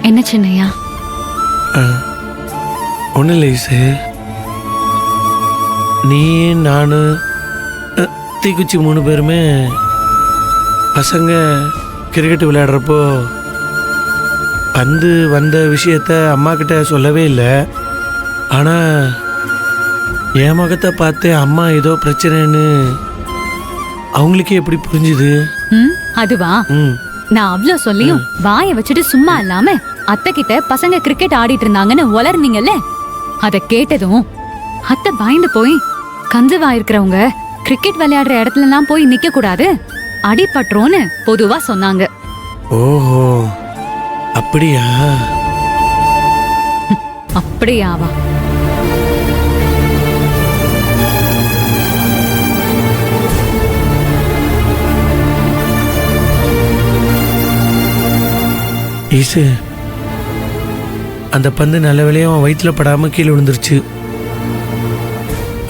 என்ன சின்னையா? ஒன்றும் இல்லை ஈசு, நீ நான் தீக்குச்சி 3 பேருமே பசங்க கிரிக்கெட் விளையாடுறப்போ பந்து வந்த விஷயத்த அம்மா கிட்ட சொல்லவே இல்லை. ஆனால் என் முகத்தை பார்த்து அம்மா ஏதோ பிரச்சனைன்னு அவங்களுக்கே எப்படி புரிஞ்சுது? அதுவா, நான் அவ்வளோ சொல்லியும் வாயை வச்சுட்டு சும்மா இல்லாம அத்தை கிட்ட பசங்க கிரிக்கெட் ஆடிட்டு இருந்தாங்கன்னு உளர்னீங்கல்ல, அத கேட்டதும் அத்தை பயந்து போய் கஞ்சவா இருக்கிறவங்க கிரிக்கெட் விளையாடுற இடத்துல எல்லாம் போய் நிக்க கூடாது, அடிபட்டுறோன்னு பொதுவா சொன்னாங்க. ஓஹோ, அப்படியா? அப்படியாவா? ஈசு, அந்த பந்து நல்ல வேளையும் அவன் வயிற்றுல படாமல் கீழே விழுந்துருச்சு.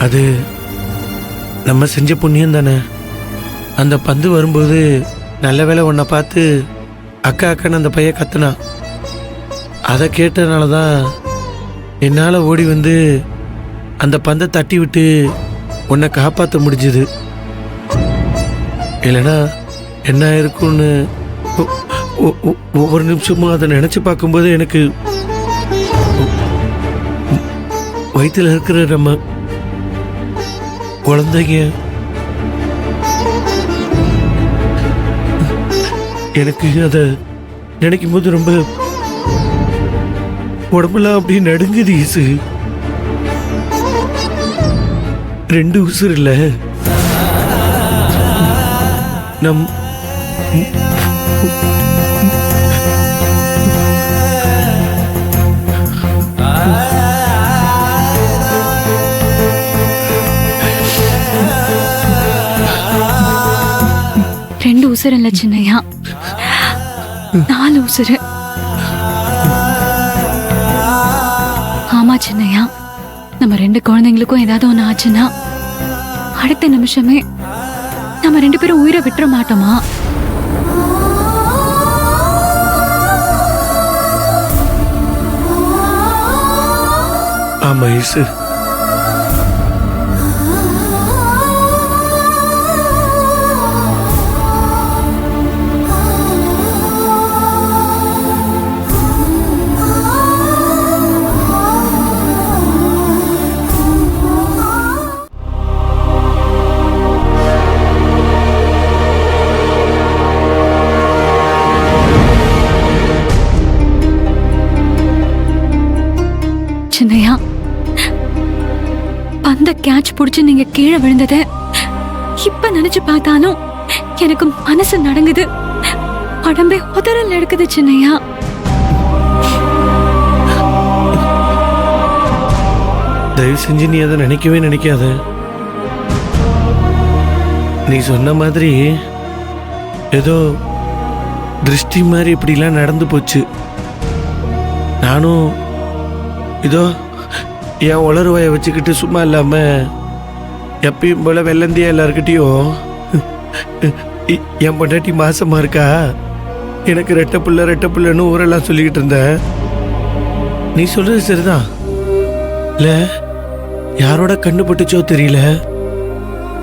அது நம்ம செஞ்ச புண்ணியம் தானே. அந்த பந்து வரும்போது நல்ல வேளை உன்னை பார்த்து அக்கா அக்கான்னு அந்த பையன் கத்துனான். அதை கேட்டதுனால தான் என்னால் ஓடி வந்து அந்த பந்தை தட்டி விட்டு உன்னை காப்பாற்ற முடிஞ்சுது. இல்லைனா என்ன இருக்குன்னு ஒவ்வொரு நிமிஷமும் அதை நினச்சி பார்க்கும்போது எனக்கு வயிற்றில் இருக்கிற நம்ம குழந்தைங்க எனக்கு அதை நினைக்கும் போது ரொம்ப உடம்புலாம் அப்படி நடுங்குது ஈசு. 2 உசுர் இல்லை, நம் ரெண்டு உசுறு இல்ல சின்னையா, 4 உசுறு. ஆமா சின்னையா, நம்ம 2 குழந்தைங்களுக்கும் ஏதாவது ஒண்ணு ஆச்சுன்னா அடுத்த நிமிஷமே நம்ம 2 பேரும் உயிரை விட்டுற மாட்டோமா? ஆமா ஈசு. சின்னையா, பந்த கேட்ச் புடிச்சு நீங்க கீழே விழுந்தத இப்ப நினைச்சு பார்த்தாலும் எனக்கு மனசு நடங்குது, உடம்பே உதறல் எடுக்குது சின்னையா. தயவு செஞ்சு நீ அதை நினைக்கவே நினைக்காத. நீ சொன்ன மாதிரி ஏதோ திருஷ்டி மாதிரி இப்படிலாம் நடந்து போச்சு. நானும் இதோ என் உளறுவாயை வச்சுக்கிட்டு சும்மா இல்லாம எப்பயும் போல வெள்ளந்தியா எல்லாருக்கிட்டையும் என் பொண்டாட்டி மாசமா இருக்கா, எனக்கு ரெட்டை புள்ளன்னு ஊரெல்லாம் சொல்லிக்கிட்டு இருந்தேன். நீ சொல்றது சரிதான் இல்ல, யாரோட கண்ணு பட்டுச்சோ தெரியல,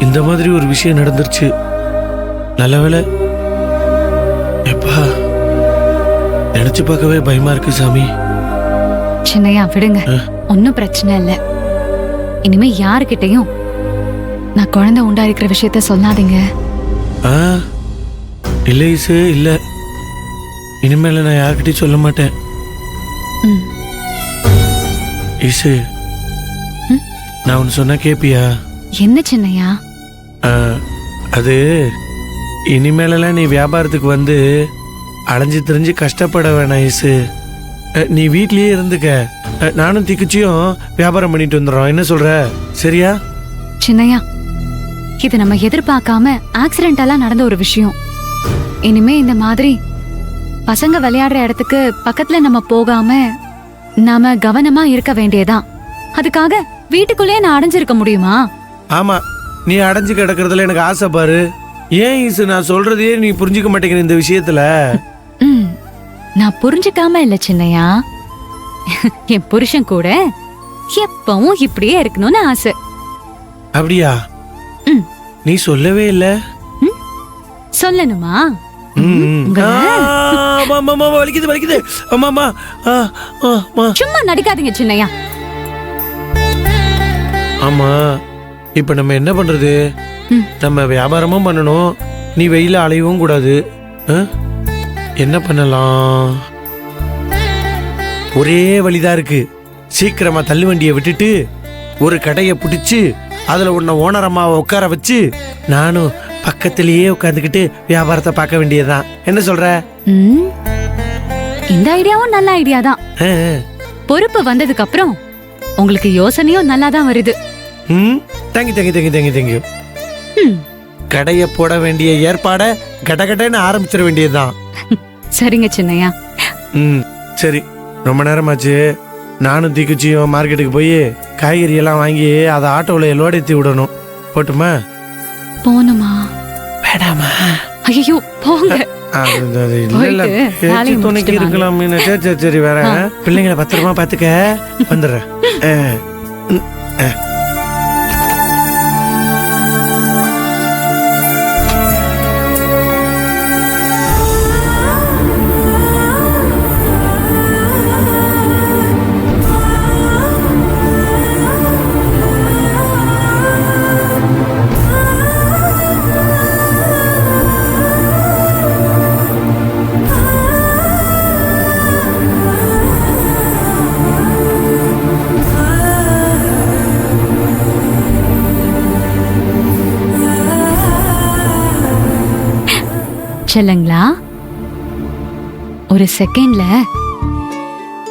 இந்த மாதிரி ஒரு விஷயம் நடந்துருச்சு. நல்ல வேளை. எப்பா, நினைச்சு பார்க்கவே பயமா இருக்கு சாமி. சின்னையா விடுங்க, ஒன்னும் பிரச்சனை இல்ல. இனிமே யாருக்கிட்டையும் நான் குழந்தை உண்டாயிருக்கிற விஷயத்த சொல்லாதீங்க. இல்ல ஈசு, இல்ல, இனிமேல நான் யார்கிட்டயும் சொல்ல மாட்டேன். ஈசு, நான் ஒன்னு சொன்னா கேப்பியா? என்ன சின்னையா? அது இனிமேலாம் நீ வியாபாரத்துக்கு வந்து அலைஞ்சு திரிஞ்சு கஷ்டப்பட வேணாம் ஈசு. நீ வீட்லயே இருந்துக்க, நானும் திக்குச்சியும் வியாபாரம் பண்ணிட்டு வந்துடுறோம். என்ன சொல்ற? சரியா? சின்னையா, இது நம்ம எதிர்பார்க்காம ஆக்சிடென்டெல்லாம் நடந்த ஒரு விஷயம். இனிமே இந்த மாதிரி பசங்க விளையாடுற இடத்துக்கு பக்கத்துல நம்ம போகாம நாம கவனமா இருக்க வேண்டியதான். அதுக்காக வீட்டுக்குள்ளேயே நான் அடைஞ்சிருக்க முடியுமா? ஆமா, நீ அடைஞ்சு கிடக்குறதுல எனக்கு ஆசை பாரு. ஏன் ஈசு, நான் சொல்றதையே நீ புரிஞ்சுக்க மாட்டேங்கிற இந்த விஷயத்துல. நான் புரிஞ்சுக்காம இல்ல சின்னையா, என் புருஷன் கூட எப்பவும் இப்படியே இருக்கணும்னு ஆசை. அப்படியா? ம். நீ சொல்லவே இல்ல. சொல்லணுமா? வலிக்குது வலிக்குது. அம்மா சும்மா நடிக்காதீங்க சின்னையா. ஆமா, இப்ப நம்ம என்ன பண்றது? நம்ம வியாபாரமும் பண்ணணும், நீ வெயில அலையவும் கூடாது. என்ன பண்ணலாம்? ஒரே வழிதான் இருக்கு. சீக்கிரமா தள்ளு வண்டியை விட்டுட்டு ஒரு கடையை பிடிச்சு அதுல உன்னை ஓனர் அம்மாவை உட்கார வச்சு நானும் பக்கத்திலேயே உட்காந்துக்கிட்டு வியாபாரத்தை பார்க்க வேண்டியதுதான். என்ன சொல்ற? இந்த ஐடியாவும் நல்ல ஐடியா தான். பொறுப்பு வந்ததுக்கு அப்புறம் உங்களுக்கு யோசனையும் நல்லா தான் வருது. Thank you thank you thank you thank you thank you. கடைய போட வேண்டிய ஏற்பாட கடகடன்னு ஆரம்பிச்சிட வேண்டியதுதான். சரிங்க சின்னையா. சரி, ரொம்ப நேரமாச்சு. நானும் தீக்குச்சியும் மார்க்கெட்டுக்கு போய் காய்கறி எல்லாம் வாங்கி அதை ஆட்டோவில் லோட் ஏற்றி விடணும். போட்டுமா? போணுமா? வேடாமா? ஐயோ போங்க. துணைக்கு இருக்கலாம். சரி சரி, வேற பிள்ளைங்களை பத்திரமா பாத்துக்க. வந்துடுறேன். செல்லங்களா, ஒரு செகண்ட்ல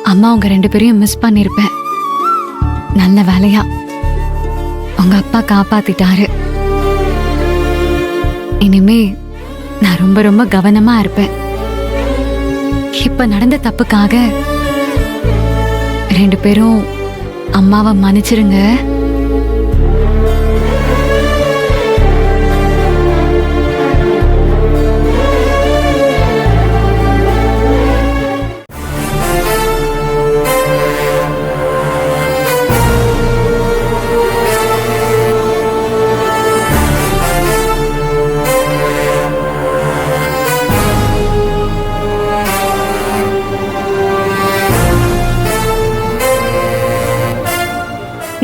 அம்மா உங்க 2 பேரையும் மிஸ் பண்ணிருப்பேன். நல்ல வேலையா உங்க அப்பா காப்பாத்திட்டாரு. இனிமே நான் ரொம்ப ரொம்ப கவனமா இருப்பேன். இப்ப நடந்த தப்புக்காக 2 பேரும் அம்மாவை மன்னிச்சிருங்க.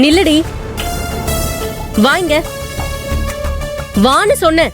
நில்லடி, வாங்க வான்னு சொன்ன.